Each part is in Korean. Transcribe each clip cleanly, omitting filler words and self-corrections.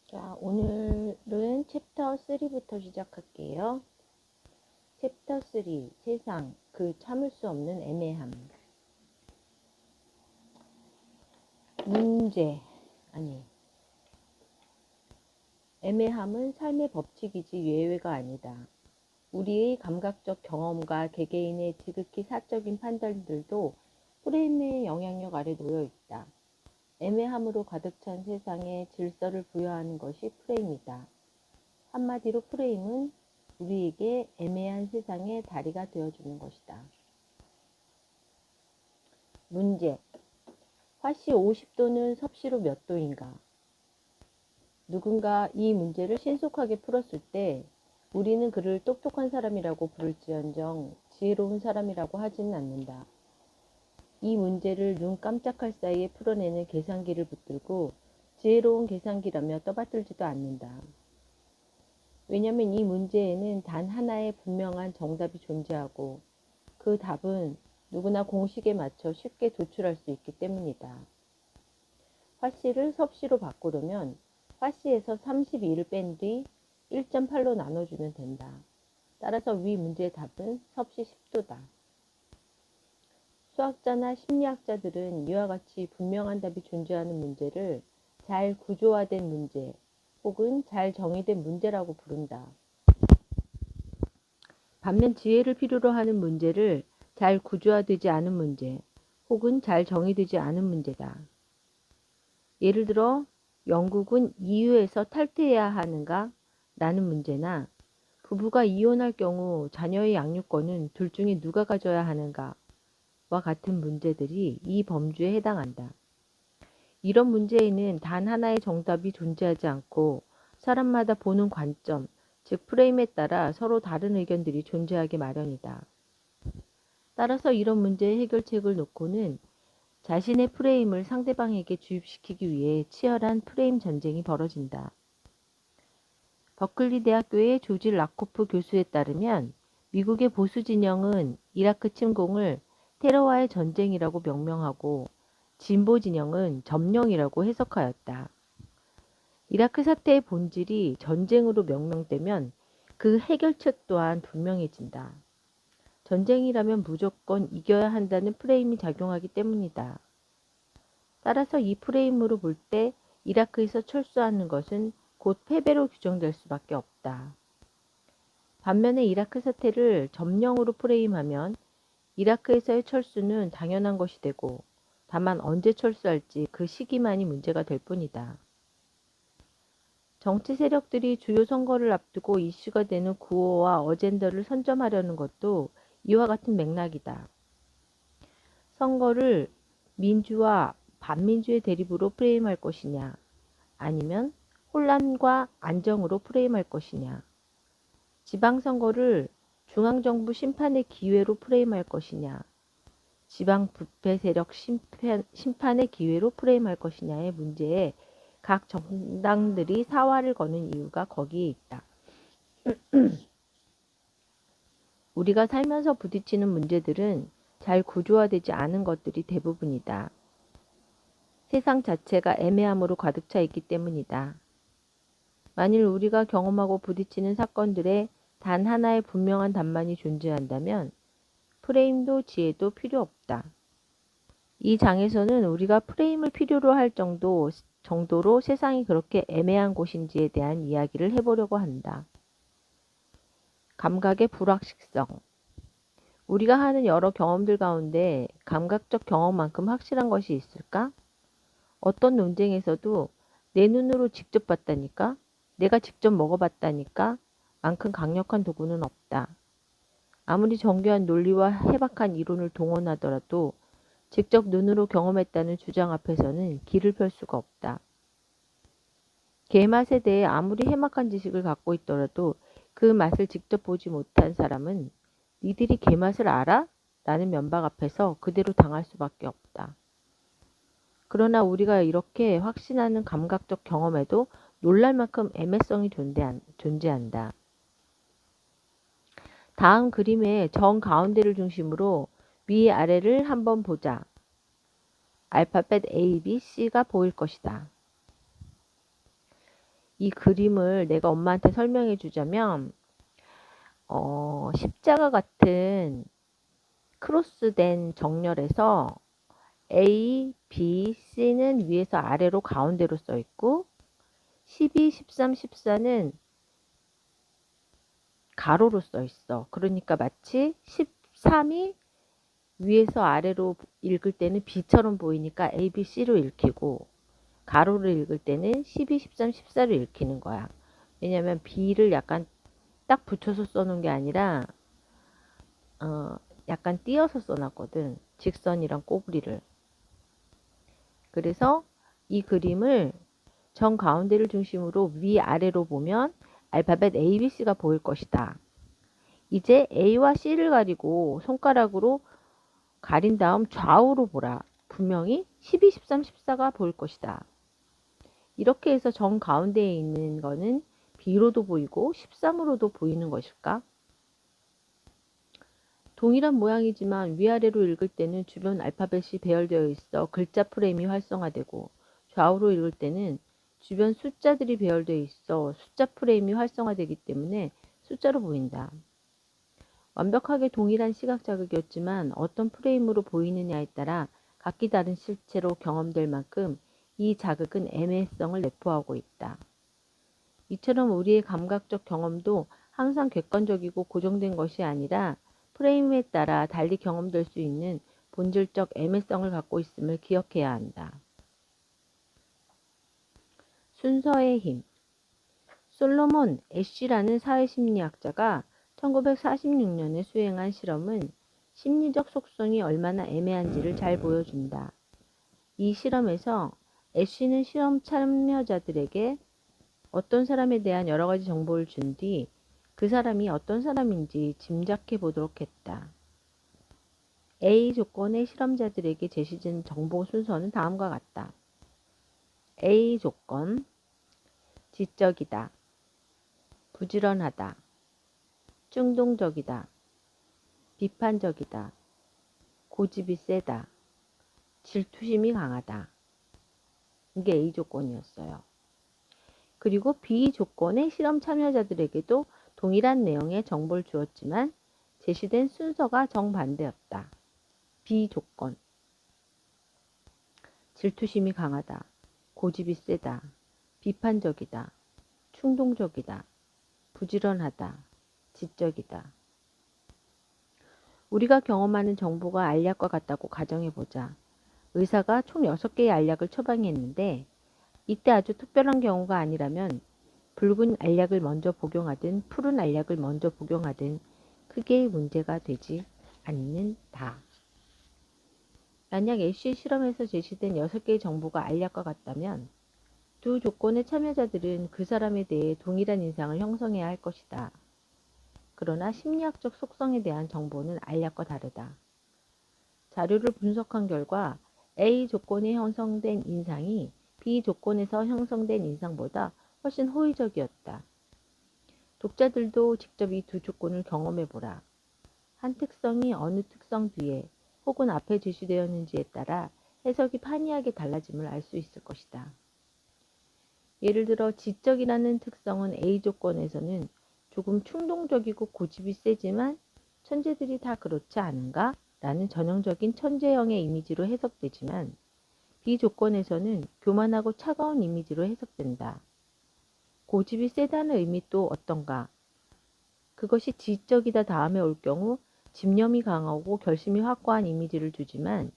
자, 오늘은 챕터 3부터 시작할게요. 챕터 3, 세상, 그 참을 수 없는 애매함. 애매함은 삶의 법칙이지 예외가 아니다. 우리의 감각적 경험과 개개인의 지극히 사적인 판단들도 프레임의 영향력 아래 놓여 있다. 애매함으로 가득 찬 세상에 질서를 부여하는 것이 프레임이다. 한마디로 프레임은 우리에게 애매한 세상의 다리가 되어주는 것이다. 문제. 화씨 50도는 섭씨로 몇 도인가? 누군가 이 문제를 신속하게 풀었을 때 우리는 그를 똑똑한 사람이라고 부를지언정 지혜로운 사람이라고 하지는 않는다. 이 문제를 눈 깜짝할 사이에 풀어내는 계산기를 붙들고 지혜로운 계산기라며 떠받들지도 않는다. 왜냐하면 이 문제에는 단 하나의 분명한 정답이 존재하고 그 답은 누구나 공식에 맞춰 쉽게 도출할 수 있기 때문이다. 화씨를 섭씨로 바꾸려면 화씨에서 32를 뺀 뒤 1.8로 나눠주면 된다. 따라서 위 문제의 답은 섭씨 10도다. 수학자나 심리학자들은 이와 같이 분명한 답이 존재하는 문제를 잘 구조화된 문제 혹은 잘 정의된 문제라고 부른다. 반면 지혜를 필요로 하는 문제를 잘 구조화되지 않은 문제 혹은 잘 정의되지 않은 문제다. 예를 들어 영국은 EU에서 탈퇴해야 하는가? 라는 문제나 부부가 이혼할 경우 자녀의 양육권은 둘 중에 누가 가져야 하는가? 와 같은 문제들이 이 범주에 해당한다. 이런 문제에는 단 하나의 정답이 존재하지 않고 사람마다 보는 관점, 즉 프레임에 따라 서로 다른 의견들이 존재하기 마련이다. 따라서 이런 문제의 해결책을 놓고는 자신의 프레임을 상대방에게 주입시키기 위해 치열한 프레임 전쟁이 벌어진다. 버클리 대학교의 조지 라코프 교수에 따르면 미국의 보수 진영은 이라크 침공을 테러와의 전쟁이라고 명명하고 진보 진영은 점령이라고 해석하였다. 이라크 사태의 본질이 전쟁으로 명명되면 그 해결책 또한 분명해진다. 전쟁이라면 무조건 이겨야 한다는 프레임이 작용하기 때문이다. 따라서 이 프레임으로 볼 때 이라크에서 철수하는 것은 곧 패배로 규정될 수밖에 없다. 반면에 이라크 사태를 점령으로 프레임하면 이라크에서의 철수는 당연한 것이 되고 다만 언제 철수할지 그 시기만이 문제가 될 뿐이다. 정치 세력들이 주요 선거를 앞두고 이슈가 되는 구호와 어젠더를 선점하려는 것도 이와 같은 맥락이다. 선거를 민주와 반민주의 대립으로 프레임할 것이냐, 아니면 혼란과 안정으로 프레임할 것이냐, 지방선거를 중앙정부 심판의 기회로 프레임할 것이냐, 지방 부패 세력 심판의 기회로 프레임할 것이냐의 문제에 각 정당들이 사활을 거는 이유가 거기에 있다. 우리가 살면서 부딪히는 문제들은 잘 구조화되지 않은 것들이 대부분이다. 세상 자체가 애매함으로 가득 차 있기 때문이다. 만일 우리가 경험하고 부딪히는 사건들에 단 하나의 분명한 답만이 존재한다면 프레임도 지혜도 필요 없다. 이 장에서는 우리가 프레임을 필요로 할 정도로 세상이 그렇게 애매한 곳인지에 대한 이야기를 해보려고 한다. 감각의 불확실성. 우리가 하는 여러 경험들 가운데 감각적 경험만큼 확실한 것이 있을까? 어떤 논쟁에서도 내 눈으로 직접 봤다니까, 내가 직접 먹어봤다니까 만큼 강력한 도구는 없다. 아무리 정교한 논리와 해박한 이론을 동원하더라도 직접 눈으로 경험했다는 주장 앞에서는 길을 펼 수가 없다. 게맛에 대해 아무리 해박한 지식을 갖고 있더라도 그 맛을 직접 보지 못한 사람은 니들이 게맛을 알아? 라는 면박 앞에서 그대로 당할 수밖에 없다. 그러나 우리가 이렇게 확신하는 감각적 경험에도 놀랄 만큼 애매성이 존재한다. 다음 그림의 정 가운데를 중심으로 위아래를 한번 보자. 알파벳 A, B, C가 보일 것이다. 이 그림을 내가 엄마한테 설명해 주자면 십자가 같은 크로스된 정렬에서 A, B, C는 위에서 아래로 가운데로 써 있고 12, 13, 14는 가로로 써 있어. 그러니까 마치 13이 위에서 아래로 읽을 때는 B처럼 보이니까 A, B, C로 읽히고 가로를 읽을 때는 12, 13, 14로 읽히는 거야. 왜냐면 B를 약간 딱 붙여서 써놓은 게 아니라 약간 띄어서 써놨거든. 직선이랑 꼬부리를. 그래서 이 그림을 정 가운데를 중심으로 위아래로 보면 알파벳 A, B, C가 보일 것이다. 이제 A와 C를 가리고 손가락으로 가린 다음 좌우로 보라. 분명히 12, 13, 14가 보일 것이다. 이렇게 해서 정 가운데에 있는 거는 B로도 보이고 13으로도 보이는 것일까? 동일한 모양이지만 위아래로 읽을 때는 주변 알파벳이 배열되어 있어 글자 프레임이 활성화되고 좌우로 읽을 때는 주변 숫자들이 배열되어 있어 숫자 프레임이 활성화되기 때문에 숫자로 보인다. 완벽하게 동일한 시각 자극이었지만 어떤 프레임으로 보이느냐에 따라 각기 다른 실체로 경험될 만큼 이 자극은 애매성을 내포하고 있다. 이처럼 우리의 감각적 경험도 항상 객관적이고 고정된 것이 아니라 프레임에 따라 달리 경험될 수 있는 본질적 애매성을 갖고 있음을 기억해야 한다. 순서의 힘. 솔로몬 애쉬라는 사회심리학자가 1946년에 수행한 실험은 심리적 속성이 얼마나 애매한지를 잘 보여준다. 이 실험에서 애쉬는 실험 참여자들에게 어떤 사람에 대한 여러 가지 정보를 준 뒤 그 사람이 어떤 사람인지 짐작해 보도록 했다. A 조건의 실험자들에게 제시된 정보 순서는 다음과 같다. A 조건, 지적이다, 부지런하다, 충동적이다, 비판적이다, 고집이 세다, 질투심이 강하다. 이게 A 조건이었어요. 그리고 B 조건의 실험 참여자들에게도 동일한 내용의 정보를 주었지만 제시된 순서가 정반대였다. B 조건. 질투심이 강하다. 고집이 세다. 비판적이다. 충동적이다. 부지런하다. 지적이다. 우리가 경험하는 정보가 알약과 같다고 가정해보자. 의사가 총 6개의 알약을 처방했는데 이때 아주 특별한 경우가 아니라면 붉은 알약을 먼저 복용하든 푸른 알약을 먼저 복용하든 크게 문제가 되지 않는다. 만약 애쉬 실험에서 제시된 6개의 정보가 알약과 같다면 두 조건의 참여자들은 그 사람에 대해 동일한 인상을 형성해야 할 것이다. 그러나 심리학적 속성에 대한 정보는 알약과 다르다. 자료를 분석한 결과 A 조건에 형성된 인상이 B 조건에서 형성된 인상보다 훨씬 호의적이었다. 독자들도 직접 이 두 조건을 경험해보라. 한 특성이 어느 특성 뒤에 혹은 앞에 제시되었는지에 따라 해석이 판이하게 달라짐을 알 수 있을 것이다. 예를 들어 지적이라는 특성은 A 조건에서는 조금 충동적이고 고집이 세지만 천재들이 다 그렇지 않은가? 라는 전형적인 천재형의 이미지로 해석되지만 B 조건에서는 교만하고 차가운 이미지로 해석된다. 고집이 세다는 의미 또 어떤가? 그것이 지적이다 다음에 올 경우 집념이 강하고 결심이 확고한 이미지를 주지만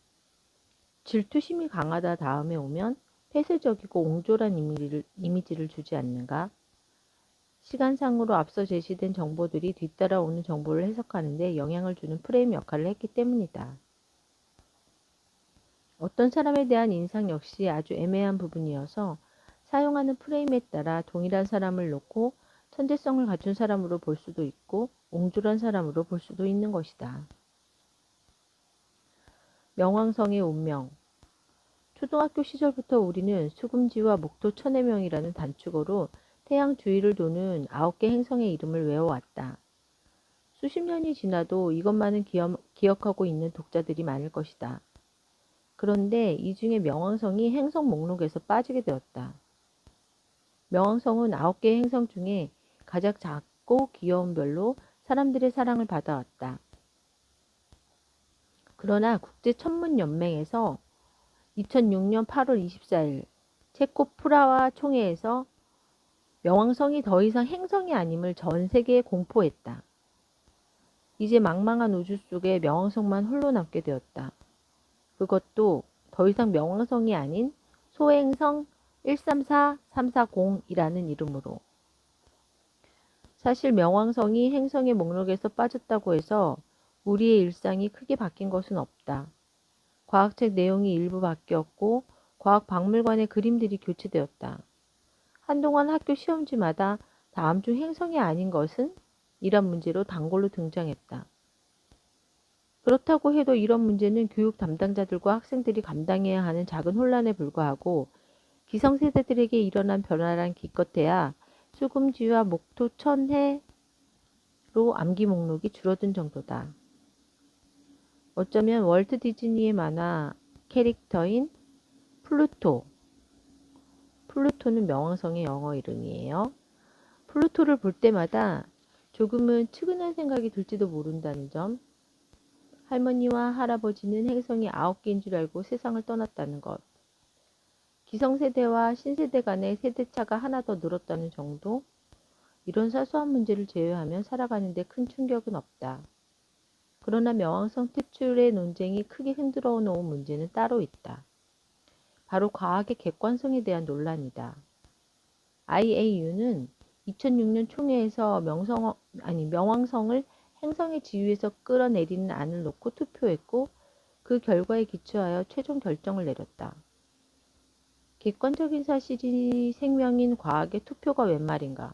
질투심이 강하다 다음에 오면 폐쇄적이고 옹졸한 이미지를 주지 않는가? 시간상으로 앞서 제시된 정보들이 뒤따라오는 정보를 해석하는 데 영향을 주는 프레임 역할을 했기 때문이다. 어떤 사람에 대한 인상 역시 아주 애매한 부분이어서 사용하는 프레임에 따라 동일한 사람을 놓고 천재성을 갖춘 사람으로 볼 수도 있고 옹졸한 사람으로 볼 수도 있는 것이다. 명왕성의 운명. 초등학교 시절부터 우리는 수금지와 목토 천해명이라는 단축어로 태양 주위를 도는 9개 행성의 이름을 외워왔다. 수십 년이 지나도 이것만은 기억하고 있는 독자들이 많을 것이다. 그런데 이 중에 명왕성이 행성 목록에서 빠지게 되었다. 명왕성은 9개의 행성 중에 가장 작고 귀여운 별로 사람들의 사랑을 받아왔다. 그러나 국제천문연맹에서 2006년 8월 24일 체코 프라하 총회에서 명왕성이 더 이상 행성이 아님을 전 세계에 공포했다. 이제 망망한 우주 속에 명왕성만 홀로 남게 되었다. 그것도 더 이상 명왕성이 아닌 소행성 134340이라는 이름으로. 사실 명왕성이 행성의 목록에서 빠졌다고 해서 우리의 일상이 크게 바뀐 것은 없다. 과학책 내용이 일부 바뀌었고 과학박물관의 그림들이 교체되었다. 한동안 학교 시험지마다 다음 주 행성이 아닌 것은? 이란 문제로 단골로 등장했다. 그렇다고 해도 이런 문제는 교육 담당자들과 학생들이 감당해야 하는 작은 혼란에 불과하고 기성세대들에게 일어난 변화란 기껏해야 수금지와 목토 천해로 암기 목록이 줄어든 정도다. 어쩌면 월트 디즈니의 만화 캐릭터인 플루토는 명왕성의 영어 이름이에요. 플루토를 볼 때마다 조금은 측은한 생각이 들지도 모른다는 점, 할머니와 할아버지는 행성이 9개인 줄 알고 세상을 떠났다는 것, 기성세대와 신세대 간의 세대차가 하나 더 늘었다는 정도, 이런 사소한 문제를 제외하면 살아가는 데 큰 충격은 없다. 그러나 명왕성 퇴출의 논쟁이 크게 흔들어 놓은 문제는 따로 있다. 바로 과학의 객관성에 대한 논란이다. IAU는 2006년 총회에서 명왕성을 행성의 지위에서 끌어내리는 안을 놓고 투표했고 그 결과에 기초하여 최종 결정을 내렸다. 객관적인 사실이 생명인 과학의 투표가 웬 말인가?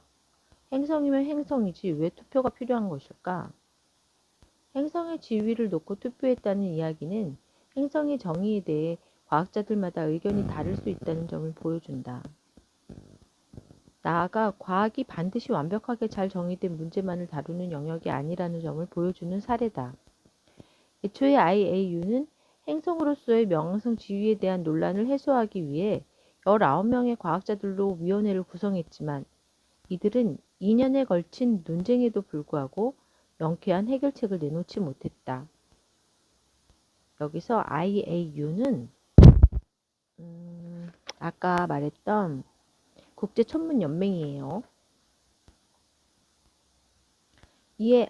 행성이면 행성이지 왜 투표가 필요한 것일까? 행성의 지위를 놓고 투표했다는 이야기는 행성의 정의에 대해 과학자들마다 의견이 다를 수 있다는 점을 보여준다. 나아가 과학이 반드시 완벽하게 잘 정의된 문제만을 다루는 영역이 아니라는 점을 보여주는 사례다. 애초에 IAU는 행성으로서의 명왕성 지위에 대한 논란을 해소하기 위해 19명의 과학자들로 위원회를 구성했지만 이들은 2년에 걸친 논쟁에도 불구하고 명쾌한 해결책을 내놓지 못했다. 여기서 IAU는 아까 말했던 국제천문연맹이에요. 이에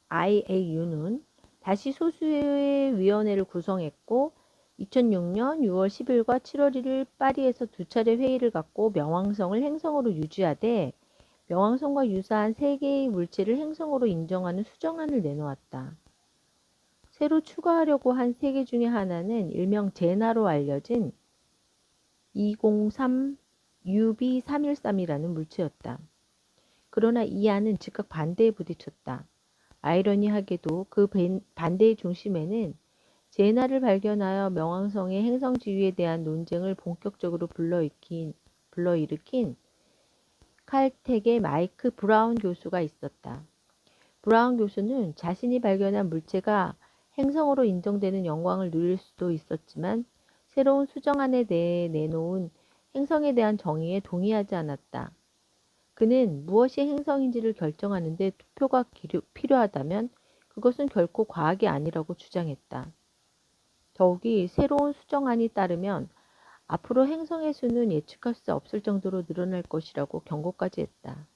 IAU는 다시 소수의 위원회를 구성했고 2006년 6월 10일과 7월 1일 파리에서 2차례 회의를 갖고 명왕성을 행성으로 유지하되 명왕성과 유사한 3개의 물체를 행성으로 인정하는 수정안을 내놓았다. 새로 추가하려고 한 3개 중에 하나는 일명 제나로 알려진 203 UB313이라는 물체였다. 그러나 이 안은 즉각 반대에 부딪혔다. 아이러니하게도 그 반대의 중심에는 제나를 발견하여 명왕성의 행성 지위에 대한 논쟁을 본격적으로 불러일으킨 칼텍의 마이크 브라운 교수가 있었다. 브라운 교수는 자신이 발견한 물체가 행성으로 인정되는 영광을 누릴 수도 있었지만 새로운 수정안에 대해 내놓은 행성에 대한 정의에 동의하지 않았다. 그는 무엇이 행성인지를 결정하는 데 투표가 필요하다면 그것은 결코 과학이 아니라고 주장했다. 더욱이 새로운 수정안이 따르면 앞으로 행성의 수는 예측할 수 없을 정도로 늘어날 것이라고 경고까지 했다.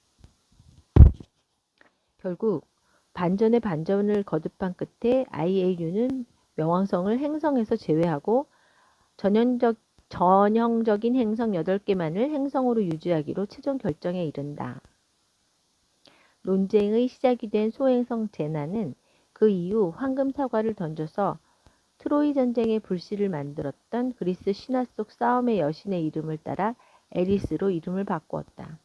결국 반전의 반전을 거듭한 끝에 IAU는 명왕성을 행성에서 제외하고 전형적인 행성 8개만을 행성으로 유지하기로 최종 결정에 이른다. 논쟁의 시작이 된 소행성 제나는 그 이후 황금 사과를 던져서 트로이 전쟁의 불씨를 만들었던 그리스 신화 속 싸움의 여신의 이름을 따라 에리스로 이름을 바꾸었다.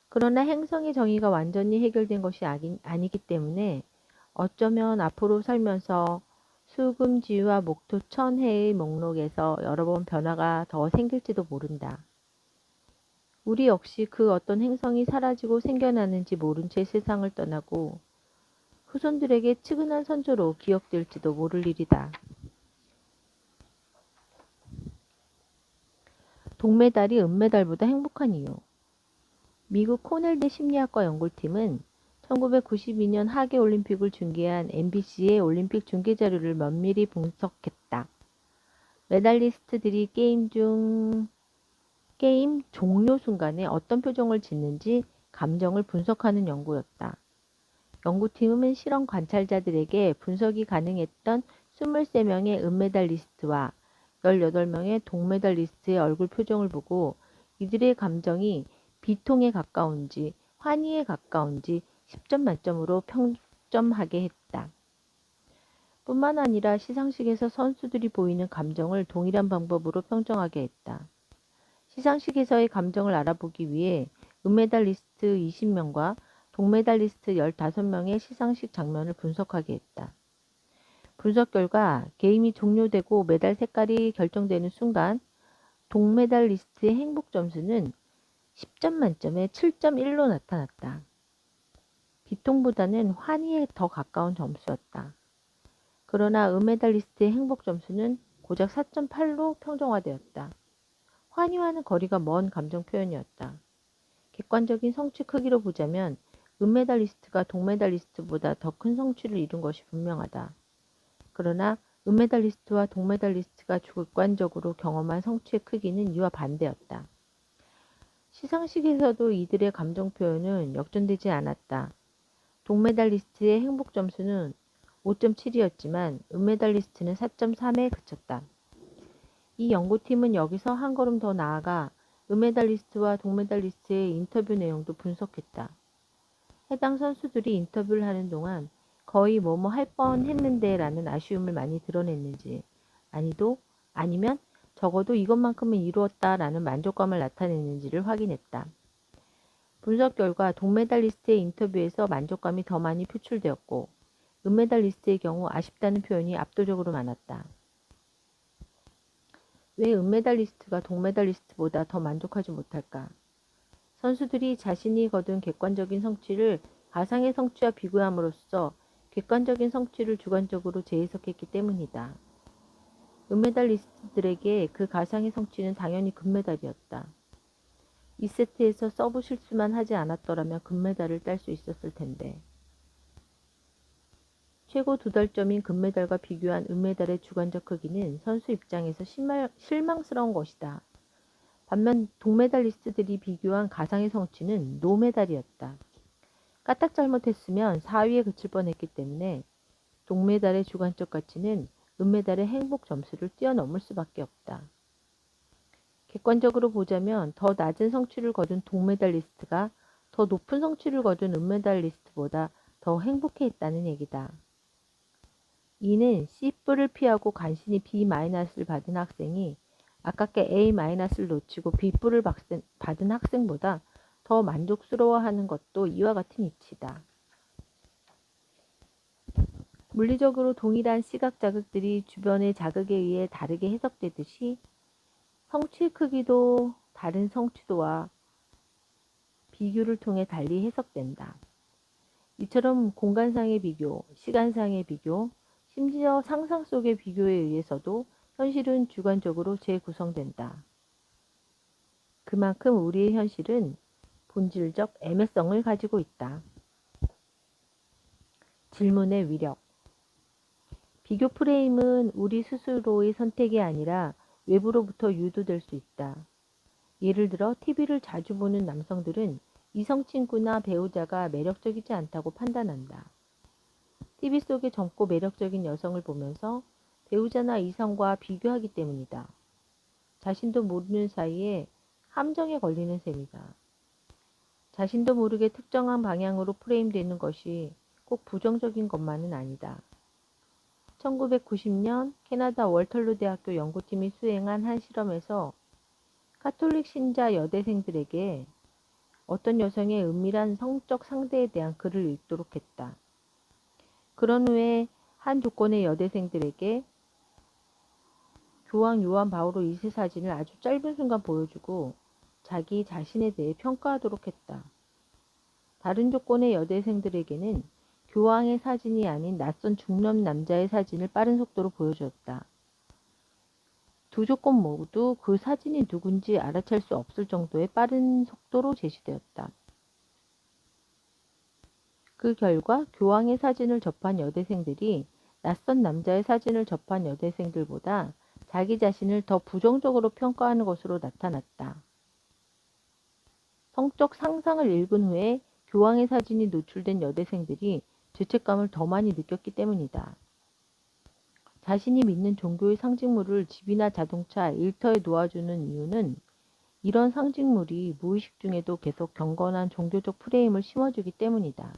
그러나 행성의 정의가 완전히 해결된 것이 아니기 때문에 어쩌면 앞으로 살면서 수금지와 목토 천해의 목록에서 여러 번 변화가 더 생길지도 모른다. 우리 역시 그 어떤 행성이 사라지고 생겨나는지 모른 채 세상을 떠나고 후손들에게 측은한 선조로 기억될지도 모를 일이다. 동메달이 은메달보다 행복한 이유. 미국 코넬대 심리학과 연구팀은 1992년 하계올림픽을 중계한 MBC의 올림픽 중계 자료를 면밀히 분석했다. 메달리스트들이 게임 종료 순간에 어떤 표정을 짓는지 감정을 분석하는 연구였다. 연구팀은 실험 관찰자들에게 분석이 가능했던 23명의 은메달리스트와 18명의 동메달리스트의 얼굴 표정을 보고 이들의 감정이 비통에 가까운지 환희에 가까운지 10점 만점으로 평점하게 했다. 뿐만 아니라 시상식에서 선수들이 보이는 감정을 동일한 방법으로 평정하게 했다. 시상식에서의 감정을 알아보기 위해 은메달리스트 20명과 동메달리스트 15명의 시상식 장면을 분석하게 했다. 분석 결과 게임이 종료되고 메달 색깔이 결정되는 순간 동메달리스트의 행복 점수는 10점 만점에 7.1로 나타났다. 비통보다는 환희에 더 가까운 점수였다. 그러나 은메달리스트의 행복 점수는 고작 4.8로 평정화되었다. 환희와는 거리가 먼 감정 표현이었다. 객관적인 성취 크기로 보자면 은메달리스트가 동메달리스트보다 더 큰 성취를 이룬 것이 분명하다. 그러나 은메달리스트와 동메달리스트가 객관적으로 경험한 성취의 크기는 이와 반대였다. 시상식에서도 이들의 감정 표현은 역전되지 않았다. 동메달리스트의 행복 점수는 5.7이었지만 은메달리스트는 4.3에 그쳤다. 이 연구팀은 여기서 한 걸음 더 나아가 은메달리스트와 동메달리스트의 인터뷰 내용도 분석했다. 해당 선수들이 인터뷰를 하는 동안 거의 뭐뭐 할 뻔했는데 라는 아쉬움을 많이 드러냈는지 아니면 적어도 이것만큼은 이루었다 라는 만족감을 나타냈는지를 확인했다. 분석 결과 동메달리스트의 인터뷰에서 만족감이 더 많이 표출되었고 은메달리스트의 경우 아쉽다는 표현이 압도적으로 많았다. 왜 은메달리스트가 동메달리스트보다 더 만족하지 못할까? 선수들이 자신이 거둔 객관적인 성취를 가상의 성취와 비교함으로써 객관적인 성취를 주관적으로 재해석했기 때문이다. 은메달리스트들에게 그 가상의 성취는 당연히 금메달이었다. 2세트에서 서브 실수만 하지 않았더라면 금메달을 딸 수 있었을 텐데. 최고 도달점인 금메달과 비교한 은메달의 주관적 크기는 선수 입장에서 실망스러운 것이다. 반면 동메달리스트들이 비교한 가상의 성취는 노메달이었다. 까딱 잘못했으면 4위에 그칠 뻔했기 때문에 동메달의 주관적 가치는 은메달의 행복 점수를 뛰어넘을 수밖에 없다. 객관적으로 보자면 더 낮은 성취를 거둔 동메달리스트가 더 높은 성취를 거둔 은메달리스트보다 더 행복해했다는 얘기다. 이는 C뿔을 피하고 간신히 B-를 받은 학생이 아깝게 A-를 놓치고 B뿔을 받은 학생보다 더 만족스러워하는 것도 이와 같은 이치다. 물리적으로 동일한 시각 자극들이 주변의 자극에 의해 다르게 해석되듯이 성취의 크기도 다른 성취도와 비교를 통해 달리 해석된다. 이처럼 공간상의 비교, 시간상의 비교, 심지어 상상 속의 비교에 의해서도 현실은 주관적으로 재구성된다. 그만큼 우리의 현실은 본질적 애매성을 가지고 있다. 질문의 위력. 비교 프레임은 우리 스스로의 선택이 아니라 외부로부터 유도될 수 있다. 예를 들어 TV를 자주 보는 남성들은 이성 친구나 배우자가 매력적이지 않다고 판단한다. TV 속의 젊고 매력적인 여성을 보면서 배우자나 이성과 비교하기 때문이다. 자신도 모르는 사이에 함정에 걸리는 셈이다. 자신도 모르게 특정한 방향으로 프레임되는 것이 꼭 부정적인 것만은 아니다. 1990년 캐나다 월털루 대학교 연구팀이 수행한 한 실험에서 카톨릭 신자 여대생들에게 어떤 여성의 은밀한 성적 상대에 대한 글을 읽도록 했다. 그런 후에 한 조건의 여대생들에게 교황 요한 바오로 2세 사진을 아주 짧은 순간 보여주고 자기 자신에 대해 평가하도록 했다. 다른 조건의 여대생들에게는 교황의 사진이 아닌 낯선 중년 남자의 사진을 빠른 속도로 보여주었다. 두 조건 모두 그 사진이 누군지 알아챌 수 없을 정도의 빠른 속도로 제시되었다. 그 결과 교황의 사진을 접한 여대생들이 낯선 남자의 사진을 접한 여대생들보다 자기 자신을 더 부정적으로 평가하는 것으로 나타났다. 성적 상상을 읽은 후에 교황의 사진이 노출된 여대생들이 죄책감을 더 많이 느꼈기 때문이다. 자신이 믿는 종교의 상징물을 집이나 자동차, 일터에 놓아주는 이유는 이런 상징물이 무의식 중에도 계속 경건한 종교적 프레임을 심어주기 때문이다.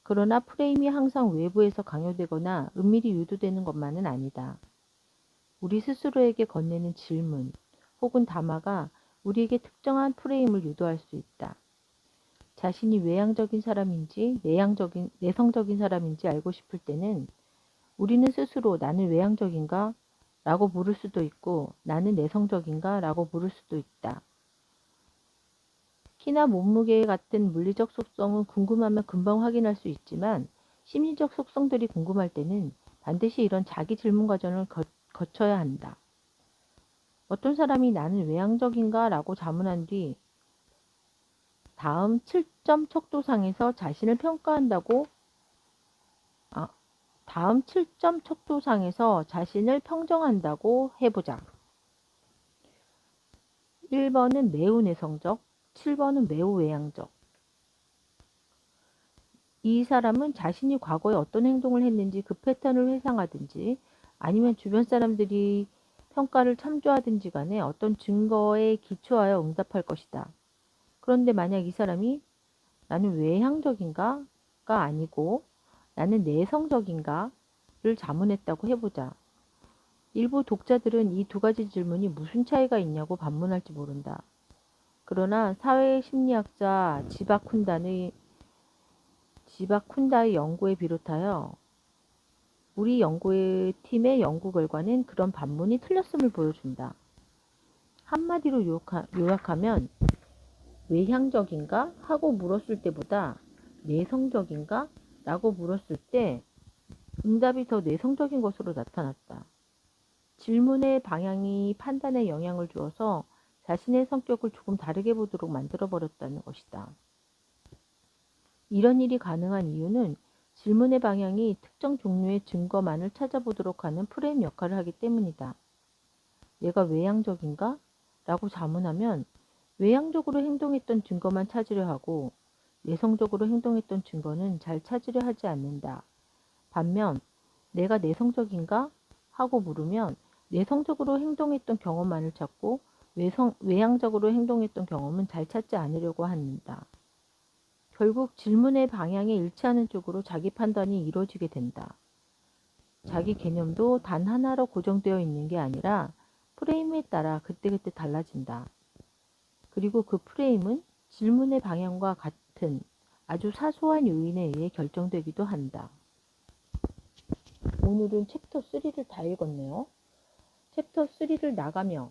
그러나 프레임이 항상 외부에서 강요되거나 은밀히 유도되는 것만은 아니다. 우리 스스로에게 건네는 질문 혹은 담화가 우리에게 특정한 프레임을 유도할 수 있다. 자신이 외향적인 사람인지 내성적인 사람인지 알고 싶을 때는 우리는 스스로 나는 외향적인가? 라고 물을 수도 있고 나는 내성적인가? 라고 물을 수도 있다. 키나 몸무게 같은 물리적 속성은 궁금하면 금방 확인할 수 있지만 심리적 속성들이 궁금할 때는 반드시 이런 자기 질문 과정을 거쳐야 한다. 어떤 사람이 나는 외향적인가? 라고 자문한 뒤 다음 7점 척도상에서 자신을 평가한다고 다음 7점 척도상에서 자신을 평정한다고 해보자. 1번은 매우 내성적, 7번은 매우 외향적. 이 사람은 자신이 과거에 어떤 행동을 했는지 그 패턴을 회상하든지 아니면 주변 사람들이 평가를 참조하든지 간에 어떤 증거에 기초하여 응답할 것이다. 그런데 만약 이 사람이 나는 외향적인가가 아니고 나는 내성적인가를 자문했다고 해보자. 일부 독자들은 이 두 가지 질문이 무슨 차이가 있냐고 반문할지 모른다. 그러나 사회심리학자 지바쿤다의 연구에 비롯하여 우리 팀의 연구 결과는 그런 반문이 틀렸음을 보여준다. 한마디로 요약하면 외향적인가? 하고 물었을 때보다 내성적인가? 라고 물었을 때 응답이 더 내성적인 것으로 나타났다. 질문의 방향이 판단에 영향을 주어서 자신의 성격을 조금 다르게 보도록 만들어버렸다는 것이다. 이런 일이 가능한 이유는 질문의 방향이 특정 종류의 증거만을 찾아보도록 하는 프레임 역할을 하기 때문이다. 내가 외향적인가? 라고 자문하면 외향적으로 행동했던 증거만 찾으려 하고 내성적으로 행동했던 증거는 잘 찾으려 하지 않는다. 반면 내가 내성적인가? 하고 물으면 내성적으로 행동했던 경험만을 찾고 외향적으로 행동했던 경험은 잘 찾지 않으려고 한다. 결국 질문의 방향에 일치하는 쪽으로 자기 판단이 이루어지게 된다. 자기 개념도 단 하나로 고정되어 있는 게 아니라 프레임에 따라 그때그때 달라진다. 그리고 그 프레임은 질문의 방향과 같은 아주 사소한 요인에 의해 결정되기도 한다. 오늘은 챕터 3를 다 읽었네요. 챕터 3를 나가며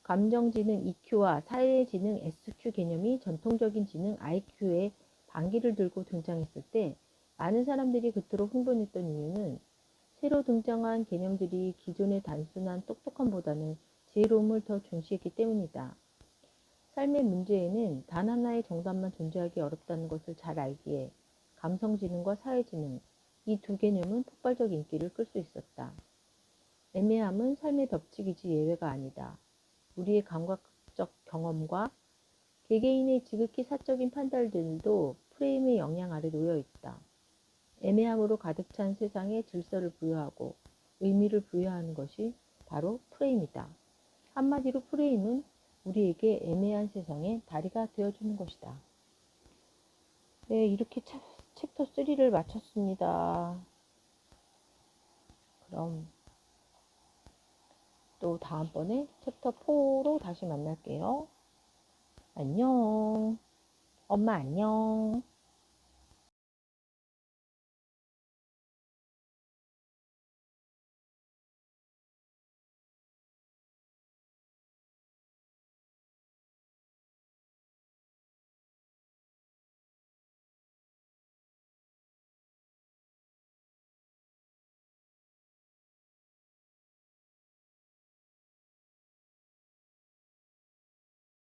감정지능 EQ와 사회지능 SQ 개념이 전통적인 지능 IQ의 반기를 들고 등장했을 때 많은 사람들이 그토록 흥분했던 이유는 새로 등장한 개념들이 기존의 단순한 똑똑함보다는 지혜로움을 더 중시했기 때문이다. 삶의 문제에는 단 하나의 정답만 존재하기 어렵다는 것을 잘 알기에 감성지능과 사회지능, 이 두 개념은 폭발적 인기를 끌 수 있었다. 애매함은 삶의 법칙이지 예외가 아니다. 우리의 감각적 경험과 개개인의 지극히 사적인 판단들도 프레임의 영향 아래 놓여 있다. 애매함으로 가득 찬 세상에 질서를 부여하고 의미를 부여하는 것이 바로 프레임이다. 한마디로 프레임은 우리에게 애매한 세상의 다리가 되어주는 것이다. 네, 이렇게 챕터 3를 마쳤습니다. 그럼 또 다음번에 챕터 4로 다시 만날게요. 안녕. 엄마 안녕.